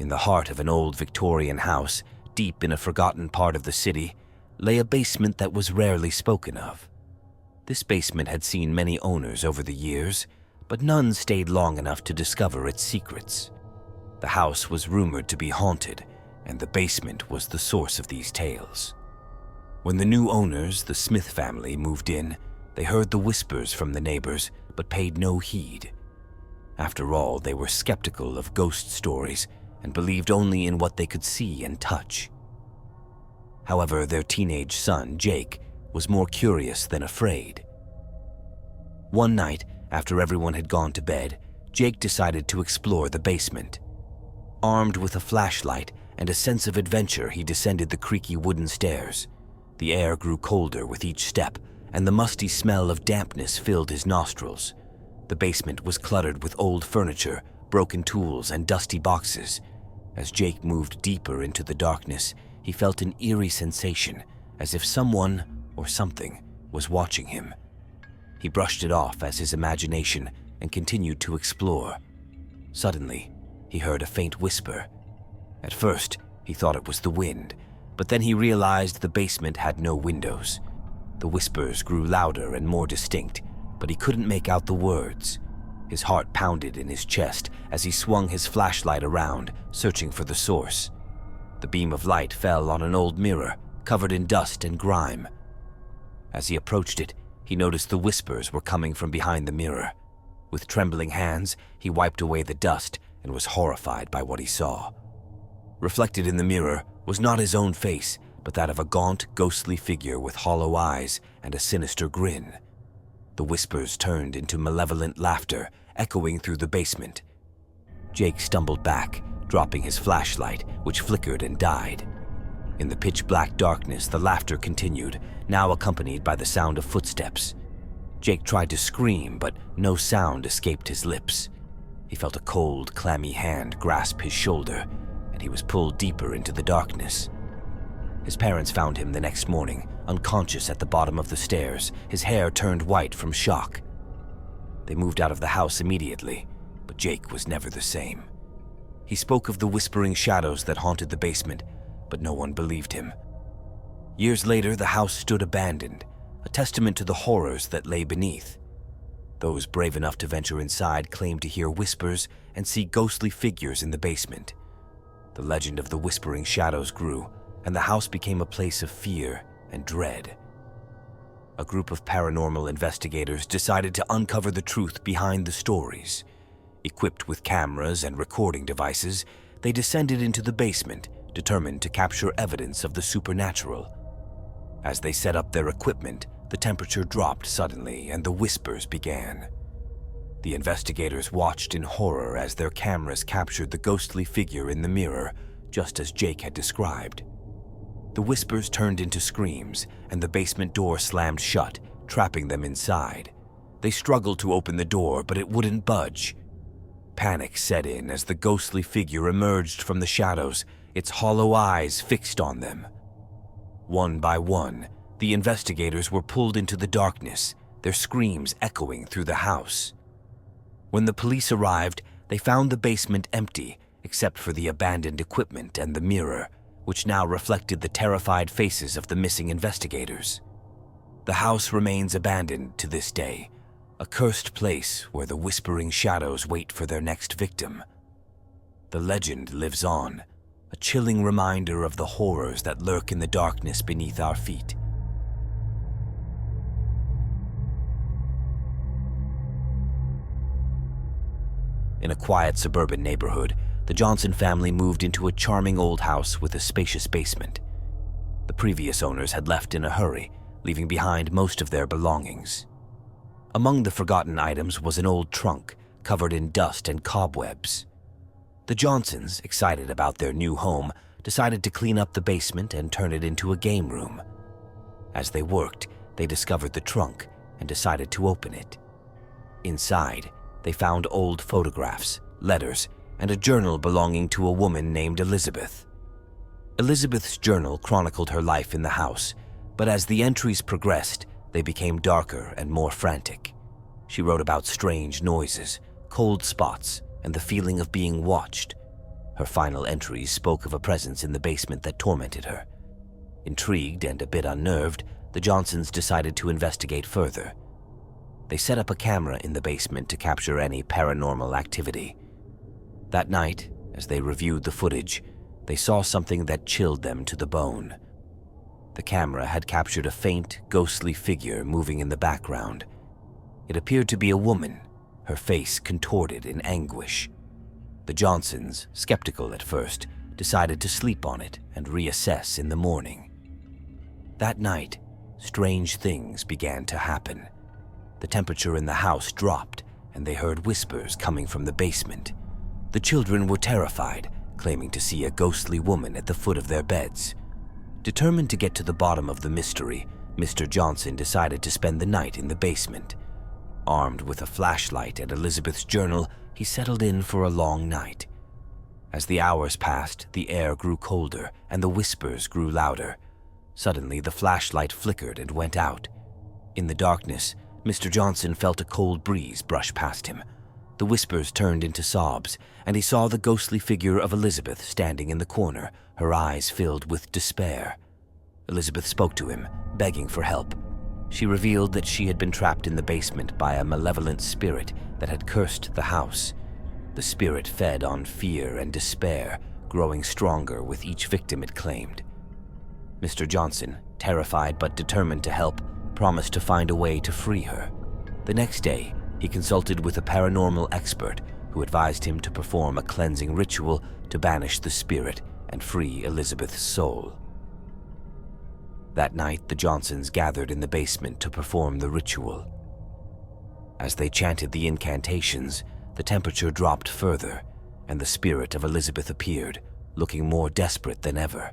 In the heart of an old Victorian house, deep in a forgotten part of the city, lay a basement that was rarely spoken of. This basement had seen many owners over the years, but none stayed long enough to discover its secrets. The house was rumored to be haunted, and the basement was the source of these tales. When the new owners, the Smith family, moved in, they heard the whispers from the neighbors, but paid no heed. After all, they were skeptical of ghost stories and believed only in what they could see and touch. However, their teenage son, Jake, was more curious than afraid. One night, after everyone had gone to bed, Jake decided to explore the basement. Armed with a flashlight and a sense of adventure, he descended the creaky wooden stairs. The air grew colder with each step, and the musty smell of dampness filled his nostrils. The basement was cluttered with old furniture, broken tools, and dusty boxes. As Jake moved deeper into the darkness, he felt an eerie sensation, as if someone or something was watching him. He brushed it off as his imagination and continued to explore. Suddenly, he heard a faint whisper. At first, he thought it was the wind, but then he realized the basement had no windows. The whispers grew louder and more distinct, but he couldn't make out the words. His heart pounded in his chest as he swung his flashlight around, searching for the source. The beam of light fell on an old mirror, covered in dust and grime. As he approached it, he noticed the whispers were coming from behind the mirror. With trembling hands, he wiped away the dust and was horrified by what he saw. Reflected in the mirror was not his own face, but that of a gaunt, ghostly figure with hollow eyes and a sinister grin. The whispers turned into malevolent laughter, echoing through the basement. Jake stumbled back, dropping his flashlight, which flickered and died. In the pitch-black darkness, the laughter continued, now accompanied by the sound of footsteps. Jake tried to scream, but no sound escaped his lips. He felt a cold, clammy hand grasp his shoulder, and he was pulled deeper into the darkness. His parents found him the next morning, unconscious at the bottom of the stairs, his hair turned white from shock. They moved out of the house immediately, but Jake was never the same. He spoke of the whispering shadows that haunted the basement, but no one believed him. Years later, the house stood abandoned, a testament to the horrors that lay beneath. Those brave enough to venture inside claimed to hear whispers and see ghostly figures in the basement. The legend of the whispering shadows grew, and the house became a place of fear and dread. A group of paranormal investigators decided to uncover the truth behind the stories. Equipped with cameras and recording devices, they descended into the basement, determined to capture evidence of the supernatural. As they set up their equipment, the temperature dropped suddenly and the whispers began. The investigators watched in horror as their cameras captured the ghostly figure in the mirror, just as Jake had described. The whispers turned into screams, and the basement door slammed shut, trapping them inside. They struggled to open the door, but it wouldn't budge. Panic set in as the ghostly figure emerged from the shadows, its hollow eyes fixed on them. One by one, the investigators were pulled into the darkness, their screams echoing through the house. When the police arrived, they found the basement empty, except for the abandoned equipment and the mirror, which now reflected the terrified faces of the missing investigators. The house remains abandoned to this day, a cursed place where the whispering shadows wait for their next victim. The legend lives on, a chilling reminder of the horrors that lurk in the darkness beneath our feet. In a quiet suburban neighborhood, the Johnson family moved into a charming old house with a spacious basement. The previous owners had left in a hurry, leaving behind most of their belongings. Among the forgotten items was an old trunk covered in dust and cobwebs. The Johnsons, excited about their new home, decided to clean up the basement and turn it into a game room. As they worked, they discovered the trunk and decided to open it. Inside, they found old photographs, letters, and a journal belonging to a woman named Elizabeth. Elizabeth's journal chronicled her life in the house, but as the entries progressed, they became darker and more frantic. She wrote about strange noises, cold spots, and the feeling of being watched. Her final entries spoke of a presence in the basement that tormented her. Intrigued and a bit unnerved, the Johnsons decided to investigate further. They set up a camera in the basement to capture any paranormal activity. That night, as they reviewed the footage, they saw something that chilled them to the bone. The camera had captured a faint, ghostly figure moving in the background. It appeared to be a woman, her face contorted in anguish. The Johnsons, skeptical at first, decided to sleep on it and reassess in the morning. That night, strange things began to happen. The temperature in the house dropped, and they heard whispers coming from the basement. The children were terrified, claiming to see a ghostly woman at the foot of their beds. Determined to get to the bottom of the mystery, Mr. Johnson decided to spend the night in the basement. Armed with a flashlight and Elizabeth's journal, he settled in for a long night. As the hours passed, the air grew colder and the whispers grew louder. Suddenly, the flashlight flickered and went out. In the darkness, Mr. Johnson felt a cold breeze brush past him. The whispers turned into sobs, and he saw the ghostly figure of Elizabeth standing in the corner, her eyes filled with despair. Elizabeth spoke to him, begging for help. She revealed that she had been trapped in the basement by a malevolent spirit that had cursed the house. The spirit fed on fear and despair, growing stronger with each victim it claimed. Mr. Johnson, terrified but determined to help, promised to find a way to free her. The next day, he consulted with a paranormal expert who advised him to perform a cleansing ritual to banish the spirit and free Elizabeth's soul. That night, the Johnsons gathered in the basement to perform the ritual. As they chanted the incantations, the temperature dropped further, and the spirit of Elizabeth appeared, looking more desperate than ever.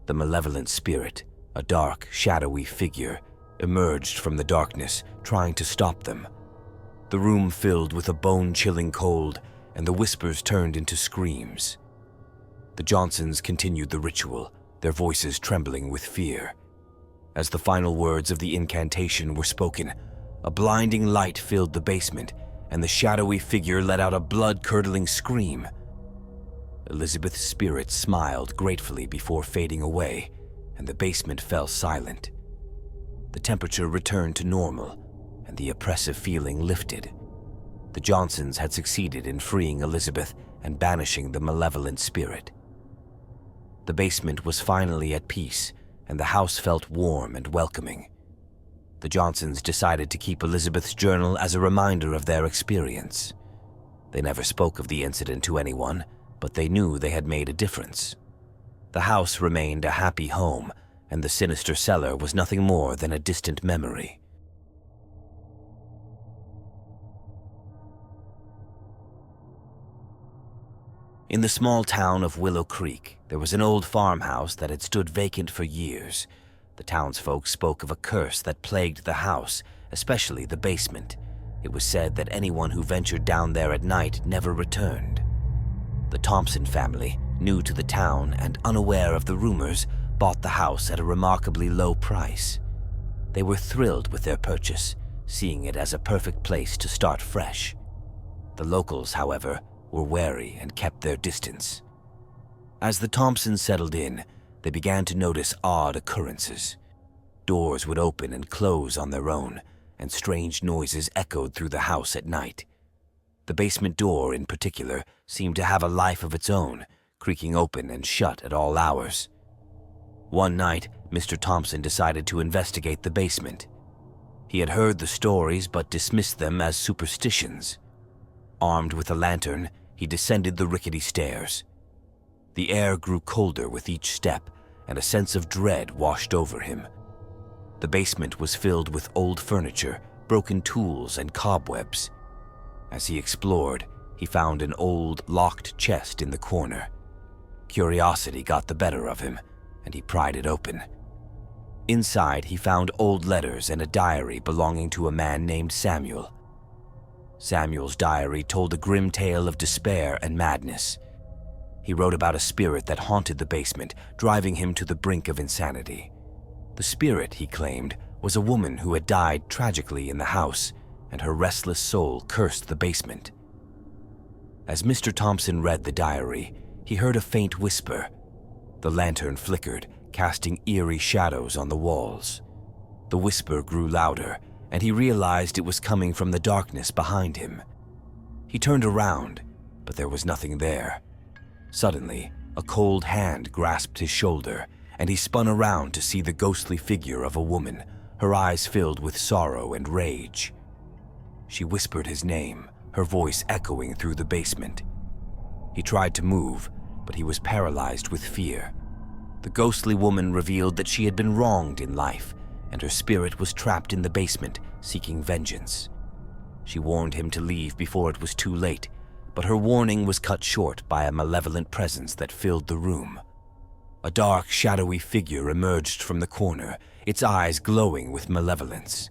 The malevolent spirit, a dark, shadowy figure, emerged from the darkness, trying to stop them. The room filled with a bone-chilling cold, and the whispers turned into screams. The Johnsons continued the ritual, their voices trembling with fear. As the final words of the incantation were spoken, a blinding light filled the basement, and the shadowy figure let out a blood-curdling scream. Elizabeth's spirit smiled gratefully before fading away, and the basement fell silent. The temperature returned to normal, and the oppressive feeling lifted. The Johnsons had succeeded in freeing Elizabeth and banishing the malevolent spirit. The basement was finally at peace, and the house felt warm and welcoming. The Johnsons decided to keep Elizabeth's journal as a reminder of their experience. They never spoke of the incident to anyone, but they knew they had made a difference. The house remained a happy home, and the sinister cellar was nothing more than a distant memory. In the small town of Willow Creek, there was an old farmhouse that had stood vacant for years. The townsfolk spoke of a curse that plagued the house, especially the basement. It was said that anyone who ventured down there at night never returned. The Thompson family, new to the town and unaware of the rumors, bought the house at a remarkably low price. They were thrilled with their purchase, seeing it as a perfect place to start fresh. The locals, however, were wary and kept their distance. As the Thompsons settled in, they began to notice odd occurrences. Doors would open and close on their own, and strange noises echoed through the house at night. The basement door, in particular, seemed to have a life of its own, creaking open and shut at all hours. One night, Mr. Thompson decided to investigate the basement. He had heard the stories but dismissed them as superstitions. Armed with a lantern, he descended the rickety stairs. The air grew colder with each step, and a sense of dread washed over him. The basement was filled with old furniture, broken tools, and cobwebs. As he explored, he found an old, locked chest in the corner. Curiosity got the better of him, and he pried it open. Inside, he found old letters and a diary belonging to a man named Samuel. Samuel's diary told a grim tale of despair and madness. He wrote about a spirit that haunted the basement, driving him to the brink of insanity. The spirit, he claimed, was a woman who had died tragically in the house, and her restless soul cursed the basement. As Mr. Thompson read the diary, he heard a faint whisper. The lantern flickered, casting eerie shadows on the walls. The whisper grew louder, and he realized it was coming from the darkness behind him. He turned around, but there was nothing there. Suddenly, a cold hand grasped his shoulder, and he spun around to see the ghostly figure of a woman, her eyes filled with sorrow and rage. She whispered his name, her voice echoing through the basement. He tried to move, but he was paralyzed with fear. The ghostly woman revealed that she had been wronged in life, and her spirit was trapped in the basement, seeking vengeance. She warned him to leave before it was too late, but her warning was cut short by a malevolent presence that filled the room. A dark, shadowy figure emerged from the corner, its eyes glowing with malevolence.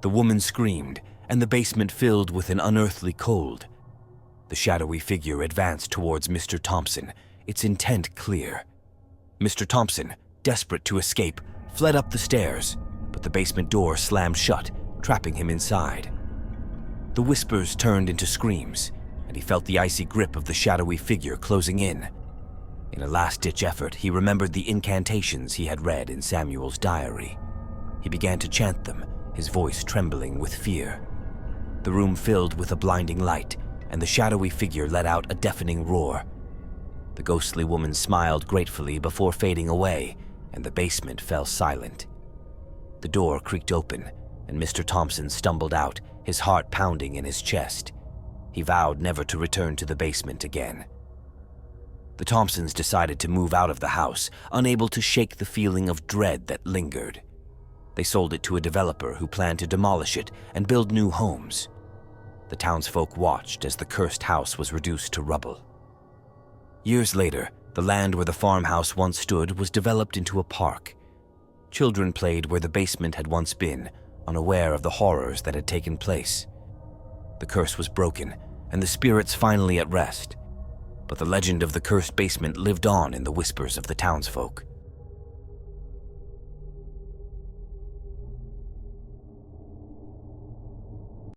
The woman screamed, and the basement filled with an unearthly cold. The shadowy figure advanced towards Mr. Thompson, its intent clear. Mr. Thompson, desperate to escape, fled up the stairs, but the basement door slammed shut, trapping him inside. The whispers turned into screams, and he felt the icy grip of the shadowy figure closing in. In a last-ditch effort, he remembered the incantations he had read in Samuel's diary. He began to chant them, his voice trembling with fear. The room filled with a blinding light, and the shadowy figure let out a deafening roar. The ghostly woman smiled gratefully before fading away, and the basement fell silent. The door creaked open, and Mr. Thompson stumbled out, his heart pounding in his chest. He vowed never to return to the basement again. The Thompsons decided to move out of the house, unable to shake the feeling of dread that lingered. They sold it to a developer who planned to demolish it and build new homes. The townsfolk watched as the cursed house was reduced to rubble. Years later, the land where the farmhouse once stood was developed into a park. Children played where the basement had once been, unaware of the horrors that had taken place. The curse was broken, and the spirits finally at rest. But the legend of the cursed basement lived on in the whispers of the townsfolk.